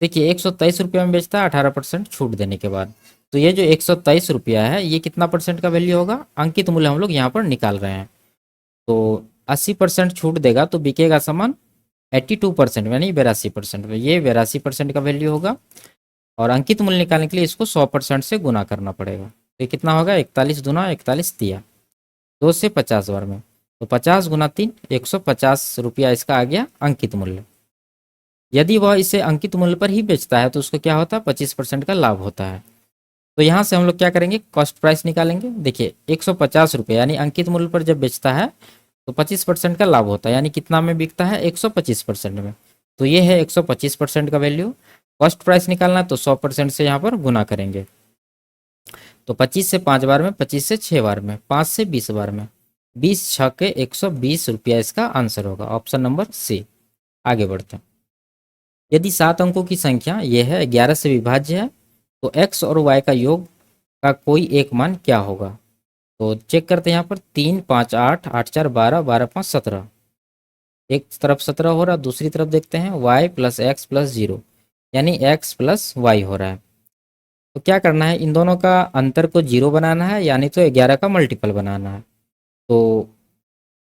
देखिए 123 रुपया में बेचता है 18% छूट देने के बाद। तो ये जो 123 रुपया है ये कितना परसेंट का वैल्यू होगा, अंकित मूल्य हम लोग यहाँ पर निकाल रहे हैं। तो 80% छूट देगा तो बिकेगा सामान 82% यानी 82% में, ये 82% का वैल्यू होगा। और अंकित मूल्य निकालने के लिए इसको 100% से गुना करना पड़ेगा। तो ये कितना होगा, 41 दूना 41 दिया, 2 से 50 बार में। तो 50 गुना 3 150 रुपया इसका आ गया अंकित मूल्य। यदि वह इसे अंकित मूल्य पर ही बेचता है तो उसको क्या होता है, 25% का लाभ होता है। तो यहाँ से हम लोग क्या करेंगे, कॉस्ट प्राइस निकालेंगे। देखिए 150 रुपये यानी अंकित मूल्य पर जब बेचता है तो 25% का लाभ होता है, यानी कितना में बिकता है, 125% में। तो ये है 125% का वैल्यू। कॉस्ट प्राइस निकालना है तो 100% से यहाँ पर गुना करेंगे। तो 25 से 5 बार में, 25 से 6 बार में, 5 से 20 बार में, 20 छके 120 रुपया इसका आंसर होगा, ऑप्शन नंबर सी। आगे बढ़ते हैं। यदि 7 अंकों की संख्या यह है 11 से विभाज्य है तो x और y का योग का कोई एक मान क्या होगा। तो चेक करते हैं यहाँ पर 3 5 8 8 4 12 12 5 17। एक तरफ 17 हो रहा है, दूसरी तरफ देखते हैं y प्लस एक्स प्लस 0 यानी x प्लस वाई हो रहा है। तो क्या करना है, इन दोनों का अंतर को 0 बनाना है यानी तो 11 का मल्टीपल बनाना है। तो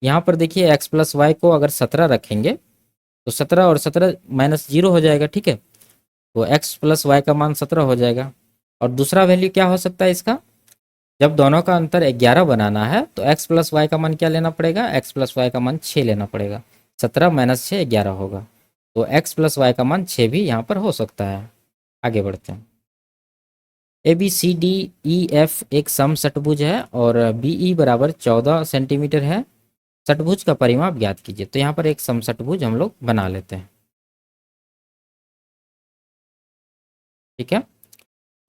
यहाँ पर देखिए x प्लस वाई को अगर 17 रखेंगे तो 17 और 17 माइनस 0 हो जाएगा। ठीक है, तो x प्लस वाई का मान 17 हो जाएगा। और दूसरा वैल्यू क्या हो सकता है इसका, जब दोनों का अंतर 11 बनाना है तो x प्लस वाई का मान क्या लेना पड़ेगा, x प्लस वाई का मान 6 लेना पड़ेगा। 17 माइनस 6 11 होगा। तो x प्लस वाई का मान 6 भी यहाँ पर हो सकता है। आगे बढ़ते हैं। A B C D E F एक सम षटभुज है और बी ई बराबर 14 सेंटीमीटर है। षटभुज का परिमाप ज्ञात कीजिए। तो यहाँ पर एक सम षटभुज हम लोग बना लेते हैं। ठीक है,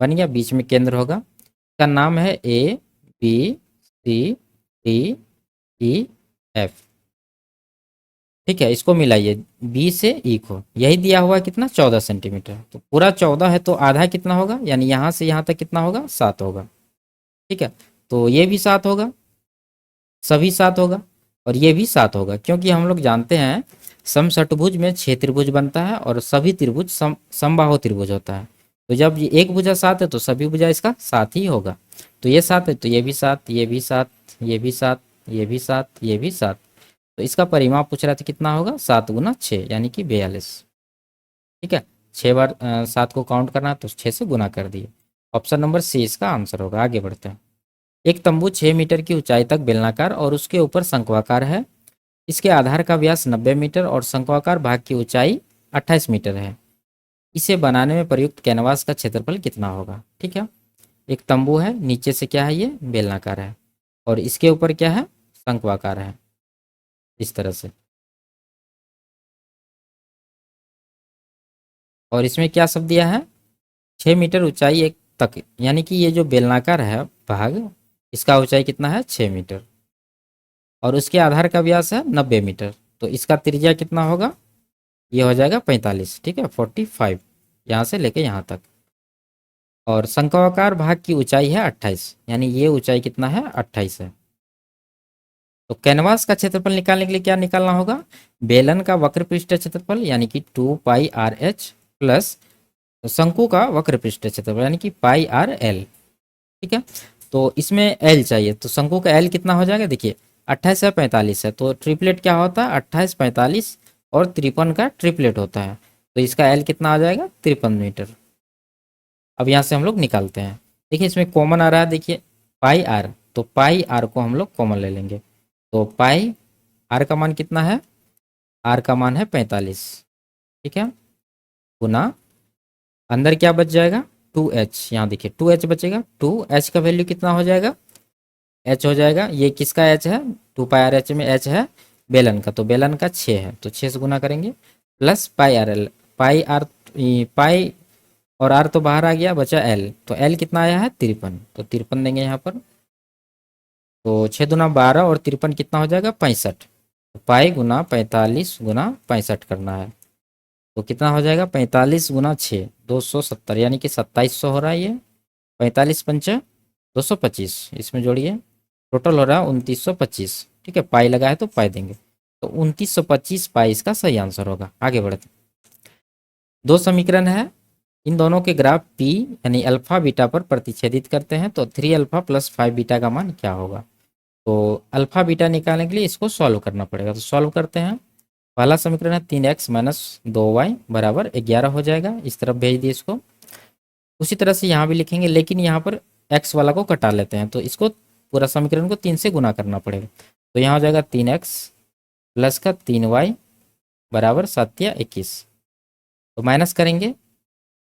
बन गया, बीच में केंद्र होगा। इसका नाम है A B C D E F. ठीक है, इसको मिलाइए बी से ई को, यही दिया हुआ है कितना, 14 सेंटीमीटर। तो पूरा 14 है तो आधा कितना होगा, यानी यहाँ से यहाँ तक कितना होगा, 7 होगा। ठीक है, तो ये भी 7 होगा, सभी 7 होगा और ये भी 7 होगा, क्योंकि हम लोग जानते हैं समषटभुज में 6 त्रिभुज बनता है और सभी त्रिभुज समबाहु त्रिभुज होता है। तो जब ये एक भुजा 7 है तो सभी भुजा इसका 7 ही होगा। तो ये 7 है तो ये भी 7, ये भी 7, ये भी 7, ये भी 7, ये भी 7। तो इसका परिमाप पूछ रहा था कितना होगा, 7 गुना 6 यानी कि 42। ठीक है, 6 बार 7 को काउंट करना तो 6 से गुना कर दिए। ऑप्शन नंबर सी इसका आंसर होगा। आगे बढ़ते हैं। एक तंबू 6 मीटर की ऊंचाई तक बेलनाकार और उसके ऊपर शंक्वाकार है। इसके आधार का व्यास 90 मीटर और शंक्वाकार भाग की ऊंचाई 28 मीटर है। इसे बनाने में प्रयुक्त कैनवास का क्षेत्रफल कितना होगा। ठीक है, एक तंबू है, नीचे से क्या है, ये बेलनाकार है और इसके ऊपर क्या है, शंक्वाकार है, इस तरह से। और इसमें क्या सब दिया है, 6 मीटर ऊंचाई एक तक, यानी कि ये जो बेलनाकार है भाग, इसका ऊंचाई कितना है, 6 मीटर और उसके आधार का व्यास है 90 मीटर। तो इसका त्रिज्या कितना होगा, ये हो जाएगा 45। ठीक है, 45 यहाँ से लेके यहाँ तक। और शंक्वाकार भाग की ऊंचाई है 28, यानी ये ऊंचाई कितना है, 28 है। तो कैनवास का क्षेत्रफल निकालने के लिए क्या निकालना होगा, बेलन का वक्र पृष्ठ क्षेत्रफल यानी कि 2 पाई आर एच प्लस शंकु का वक्र पृष्ठ क्षेत्रफल यानी कि पाई आर एल। ठीक है, तो इसमें एल चाहिए, तो शंकु का एल कितना हो जाएगा, देखिए 28 है 45 है, तो ट्रिपलेट क्या होता है, 28 45 और 53 का ट्रिपलेट होता है। तो इसका एल कितना आ जाएगा, 53 मीटर। अब यहाँ से हम लोग निकालते हैं। देखिए इसमें कॉमन आ रहा है, देखिए पाई आर, तो पाई आर को हम लोग कॉमन ले लेंगे। तो पाई आर का मान कितना है, आर का मान है 45, ठीक है, गुना अंदर क्या बच जाएगा 2h, यहाँ देखिए 2h बचेगा, 2h का वैल्यू कितना हो जाएगा, h हो जाएगा, ये किसका h है, 2 पाई आर एच में h है बेलन का, तो बेलन का 6 है, तो 6 से गुना करेंगे, plus pi R L, pi R, pi और आर तो बाहर आ गया, बचा एल, तो एल कितना आया है 53, तो 53 देंगे यहाँ पर। तो 6 दूना 12 और 53 कितना हो जाएगा 65, पाई गुना 45 गुना 65 करना है, तो कितना हो जाएगा 45 गुना 6 270, यानी कि 2700 हो रहा है ये, 45 पंचे 225, इसमें जोड़िए, टोटल हो रहा है 2925, ठीक है, पाई लगा है तो पाई देंगे, तो 2925 पाई इसका सही आंसर होगा। आगे बढ़ते, दो समीकरण है, इन दोनों के ग्राफ पी यानी अल्फा बीटा पर प्रतिच्छेदित करते हैं, तो 3 अल्फा प्लस 5 बीटा का मान क्या होगा। तो अल्फा बीटा निकालने के लिए इसको सॉल्व करना पड़ेगा, तो सॉल्व करते हैं। पहला समीकरण है 3x माइनस 2y बराबर 11 हो जाएगा, इस तरफ भेज दिए इसको। उसी तरह से यहाँ भी लिखेंगे, लेकिन यहाँ पर x वाला को कटा लेते हैं, तो इसको पूरा समीकरण को 3 से गुना करना पड़ेगा, तो यहाँ हो जाएगा 3x प्लस का 3y बराबर 7 या 21, तो माइनस करेंगे,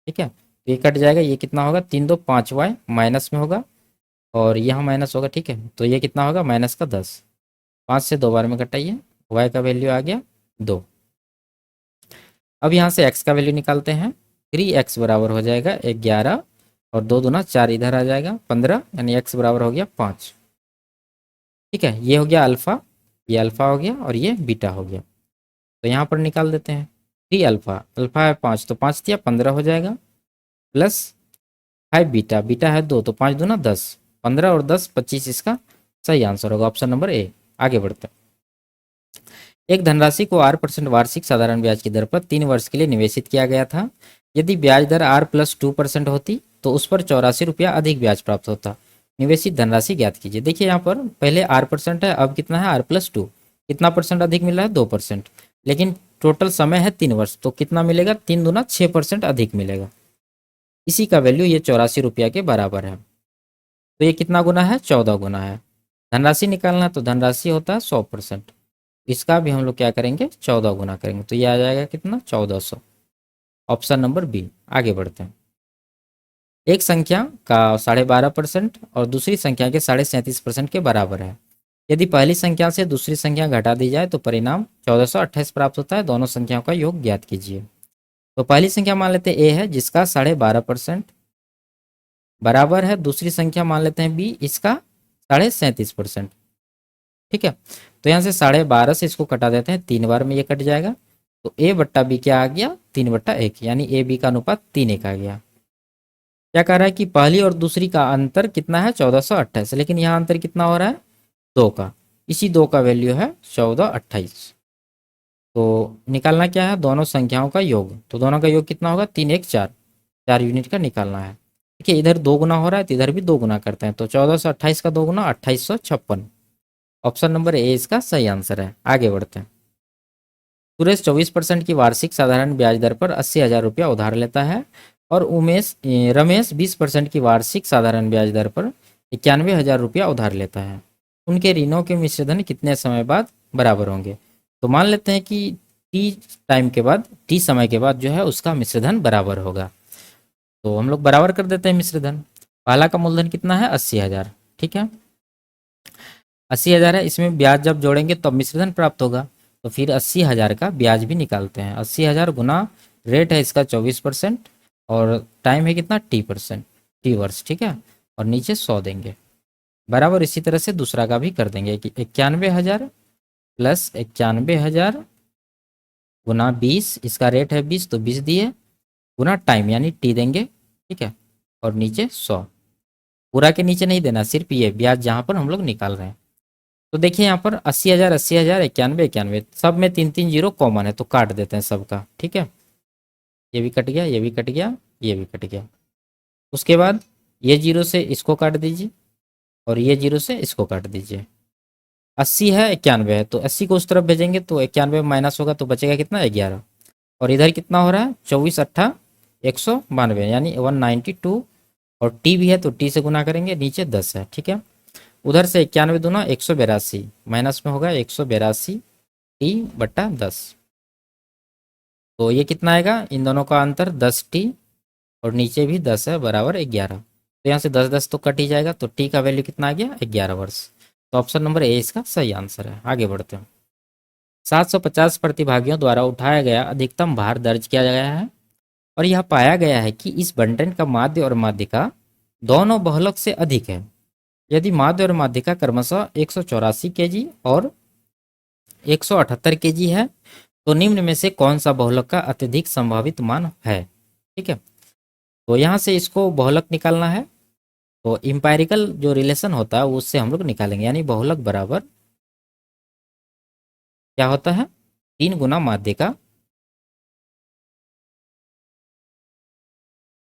ठीक है, तो ये कट जाएगा, ये कितना होगा 3 2 5y माइनस में होगा, और यहाँ माइनस होगा, ठीक है, तो ये कितना होगा माइनस का 10, 5 से 2 बार में घटाइए, y का वैल्यू आ गया 2। अब यहाँ से x का वैल्यू निकालते हैं, 3x बराबर हो जाएगा 11 और 2 दूना 4 इधर आ जाएगा 15, यानी x बराबर हो गया 5, ठीक है, ये हो गया अल्फा, ये अल्फा हो गया और ये बीटा हो गया, तो यहाँ पर निकाल देते हैं 3 अल्फा, अल्फा है 5 तो 5 दिया 15 हो जाएगा, प्लस 5 बीटा, बीटा है 2 तो 5 दूना 10, 15 और 10 25, इसका सही आंसर होगा ऑप्शन नंबर ए। आगे बढ़ते हैं, एक धनराशि को 8% वार्षिक साधारण ब्याज की दर पर 3 वर्ष के लिए निवेशित किया गया था। यदि ब्याज दर r प्लस 2% होती तो उस पर 84 रुपया अधिक ब्याज प्राप्त होता। निवेशित धनराशि ज्ञात कीजिए। देखिए यहाँ पर पहले r% है, अब कितना है r+2, कितना परसेंट अधिक मिला है 2%, लेकिन टोटल समय है 3 वर्ष, तो कितना मिलेगा 3 दूना 6% अधिक मिलेगा, इसी का वैल्यू ये 84 रुपया के बराबर है। तो ये कितना गुना है 14 गुना है। धनराशि निकालना है तो धनराशि होता है 100%, इसका भी हम लोग क्या करेंगे 14 गुना करेंगे, तो ये आ जाएगा कितना 1400, ऑप्शन नंबर बी। आगे बढ़ते हैं, एक संख्या का 12.5% और दूसरी संख्या के 37.5% के बराबर है। यदि पहली संख्या से दूसरी संख्या घटा दी जाए तो परिणाम 1428 प्राप्त होता है। दोनों संख्याओं का योग ज्ञात कीजिए। तो पहली संख्या मान लेते हैं ए है, जिसका 12.5% बराबर है दूसरी संख्या मान लेते हैं बी, इसका 37.5%, ठीक है। तो यहाँ से 12.5 से इसको कटा देते हैं, 3 बार में ये कट जाएगा, तो ए बट्टा बी क्या आ गया 3/1, यानी ए बी का अनुपात 3:1 आ गया। क्या कह रहा है कि पहली और दूसरी का अंतर कितना है 1428, लेकिन यहाँ अंतर कितना हो रहा है 2 का, इसी 2 का वैल्यू है 1428। तो निकालना क्या है दोनों संख्याओं का योग, तो दोनों का योग कितना होगा 3 1 4, 4 यूनिट का निकालना है। देखिए इधर 2 गुना हो रहा है तो इधर भी 2 गुना करते हैं, तो 1428 का 2 गुना 2856, ऑप्शन नंबर ए इसका सही आंसर है। आगे बढ़ते हैं, सुरेश 24% की वार्षिक साधारण ब्याज दर पर 80,000 रुपया उधार लेता है और रमेश 20% की वार्षिक साधारण ब्याज दर पर 91,000 रुपया उधार लेता है। उनके ऋणों के मिश्रधन कितने समय बाद बराबर होंगे। तो मान लेते हैं कि टी समय के बाद जो है उसका मिश्रधन बराबर होगा, तो हम लोग बराबर कर देते हैं मिश्रधन। पहला का मूलधन कितना है 80,000, ठीक है, 80,000 है, इसमें ब्याज जब जोड़ेंगे तब मिश्रधन प्राप्त होगा, तो फिर 80,000 का ब्याज भी निकालते हैं। 80,000 गुना रेट है इसका 24% और टाइम है कितना टी वर्ष, ठीक है, और नीचे 100 देंगे बराबर। इसी तरह से दूसरा का भी कर देंगे कि 91,000 प्लस 91,000 गुना 20, इसका रेट है 20 तो 20 दिए, गुना टाइम यानी टी देंगे, ठीक है, और नीचे 100। पूरा के नीचे नहीं देना, सिर्फ ये ब्याज जहाँ पर हम लोग निकाल रहे हैं। तो देखिए यहाँ पर 80,000 80,000 91 91, सब में 3 3 जीरो कॉमन है, तो काट देते हैं सबका, ठीक है, ये भी कट गया, ये भी कट गया, ये भी कट गया। उसके बाद ये जीरो से इसको काट दीजिए और ये जीरो से इसको काट दीजिए। 80 है 91 है, तो 80 को उस तरफ भेजेंगे तो 91 माइनस होगा, तो बचेगा कितना 11, और इधर कितना हो रहा है 24 8 192, यानी 192 और टी भी है तो टी से गुना करेंगे, नीचे 10 है, ठीक है। उधर से 91 दूना 182, माइनस में होगा 182 टी बट्टा 10। तो ये कितना आएगा, इन दोनों का अंतर 10 टी और नीचे भी 10 है, बराबर 11। तो यहाँ से 10 10 तो कट ही जाएगा, तो टी का वैल्यू कितना आ गया, 11 वर्ष। तो ऑप्शन नंबर ए इसका सही आंसर है। आगे बढ़ते हैं। 750 प्रतिभागियों द्वारा उठाया गया अधिकतम भार दर्ज किया गया है और यह पाया गया है कि इस बंटन का माध्य और माध्यिका दोनों बहुलक से अधिक है। यदि माध्य और माध्यिका क्रमशः 184 केजी और 178 केजी है तो निम्न में से कौन सा बहुलक का अत्यधिक संभावित मान है। ठीक है, तो यहाँ से इसको बहुलक निकालना है, तो इंपायरिकल जो रिलेशन होता है उससे हम लोग निकालेंगे, यानी बहुलक बराबर क्या होता है, 3 गुना माध्यिका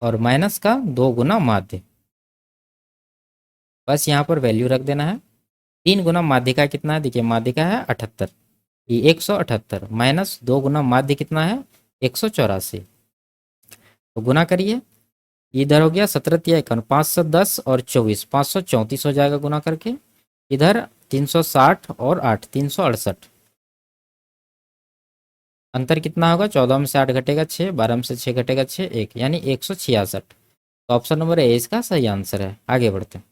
और माइनस का 2 गुना माध्य। बस यहाँ पर वैल्यू रख देना है। 3 गुना माध्यिका कितना है, देखिए माध्यिका है 78, ये 178 माइनस 2 गुना माध्य कितना है 184, तो गुना करिए। इधर हो गया 17 तिया 51, 510 और 24, 534 हो जाएगा गुना करके। इधर 360 और 8, 368। अंतर कितना होगा, 14 में से 8 घटेगा 6, 12 में से 6 घटेगा 6, 1 यानी 166। तो ऑप्शन नंबर ए इसका सही आंसर है। आगे बढ़ते हैं।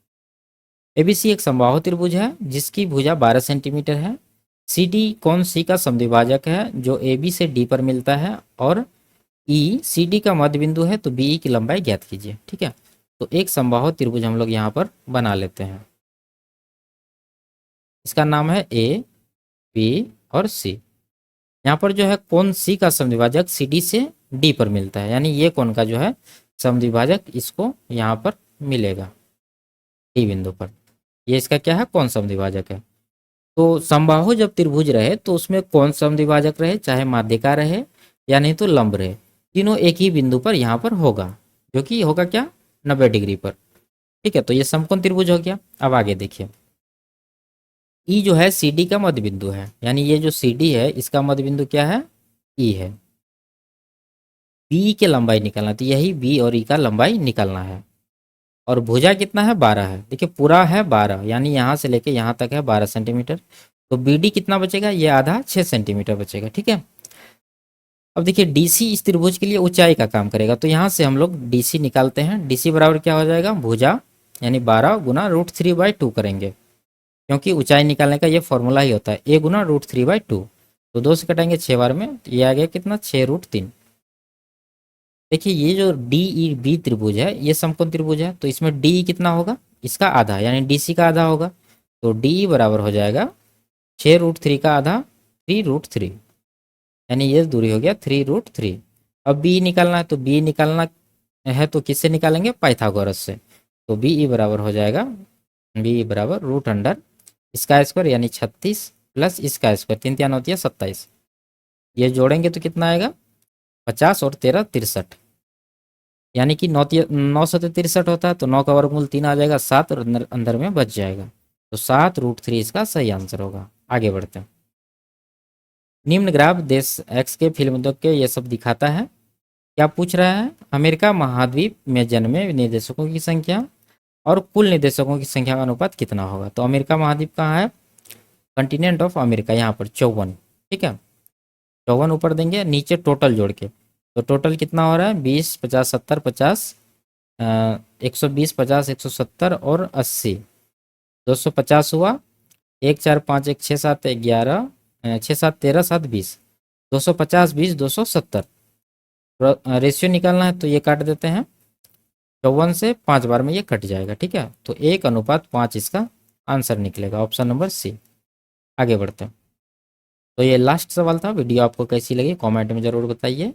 एबीसी एक समबाहु त्रिभुज है जिसकी भुजा 12 सेंटीमीटर है। सी डी कौन सी का समद्विभाजक है जो ए बी से डी पर मिलता है, और ई सी डी का मध्य बिंदु है, तो बी ई की लंबाई ज्ञात कीजिए। ठीक है, तो एक समबाहु त्रिभुज हम लोग यहाँ पर बना लेते हैं। इसका नाम है ए बी और सी। यहाँ पर जो है कोण सी का समद्विभाजक सी डी से डी पर मिलता है, यानी ये कोण का जो है समद्विभाजक इसको यहाँ पर मिलेगा डी बिंदु पर। ये इसका क्या है, कोण समद्विभाजक है। तो समबाहु जब त्रिभुज रहे तो उसमें कौन समद्विभाजक रहे, चाहे माध्यिका रहे या नहीं तो लंब रहे, तीनों एक ही बिंदु पर यहाँ पर होगा, जो कि होगा क्या, 90 डिग्री पर। ठीक है, तो ये समकोण त्रिभुज हो गया। अब आगे देखिए, ई जो है सी डी का मध्य बिंदु है, यानी ये जो सी डी है इसका मध्य बिंदु क्या है, ई है। बी की लंबाई निकालना, तो यही बी और ई का लंबाई निकालना है। और भुजा कितना है, 12 है। देखिए पूरा है 12, यानी यहाँ से लेके यहाँ तक है 12 सेंटीमीटर। तो बी डी कितना बचेगा, ये आधा 6 सेंटीमीटर बचेगा। ठीक है, अब देखिए डीसी इस त्रिभुज के लिए ऊंचाई का काम करेगा, तो यहाँ से हम लोग डीसी निकालते हैं। डीसी बराबर क्या हो जाएगा, भुजा यानी 12 गुना √3/2 करेंगे, क्योंकि ऊंचाई निकालने का ये फॉर्मूला ही होता है, a गुना √3/2। तो 2 से कटाएंगे 6 बार में, तो ये आ गया कितना, 6√3। देखिए ये जो डी ई बी त्रिभुज है ये समकोण त्रिभुज है, तो इसमें डी कितना होगा, इसका आधा, यानी डीसी का आधा होगा। तो डी बराबर हो जाएगा 6√3 का आधा 3√3, यानी ये दूरी हो गया 3√3। अब बी निकालना है, तो बी निकालना है तो किससे निकालेंगे, पाइथागोरस से। तो बी ई बराबर हो जाएगा, बी ई बराबर रूट अंडर इसका स्क्वायर यानी 36 प्लस इसका स्क्वायर, 3 3 होती है 27। ये जोड़ेंगे तो कितना आएगा, 50 और 13 63, यानी कि 9 से 63 होता है, तो 9 का वर्गमूल 3 आ जाएगा, 7 और अंदर अंदर में बच जाएगा। तो 7√3 इसका सही आंसर होगा। आगे बढ़ते हैं। निम्न ग्राफ देश एक्स के फिल्म उद्योग के ये सब दिखाता है। क्या पूछ रहा है, अमेरिका महाद्वीप में जन्मे निर्देशकों की संख्या और कुल निर्देशकों की संख्या का अनुपात कितना होगा। तो अमेरिका महाद्वीप कहाँ है, कंटिनेंट ऑफ अमेरिका, यहाँ पर 54। ठीक है, 54 ऊपर देंगे, नीचे टोटल जोड़ के, तो टोटल कितना हो रहा है, 20 50 70 50, 120 50 170 और 80, 250 हुआ। 1 4 5 1 6 7 11, 6 7 13 7 20, 250 20 270। रेशियो निकालना है तो ये काट देते हैं, 54 से 5 बार में ये कट जाएगा। ठीक है, तो 1:5 इसका आंसर निकलेगा, ऑप्शन नंबर सी। आगे बढ़ते हैं। तो ये लास्ट सवाल था। वीडियो आपको कैसी लगी कमेंट में ज़रूर बताइए।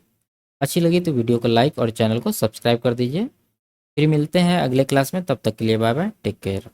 अच्छी लगी तो वीडियो को लाइक और चैनल को सब्सक्राइब कर दीजिए। फिर मिलते हैं अगले क्लास में, तब तक के लिए बाय बाय, टेक केयर।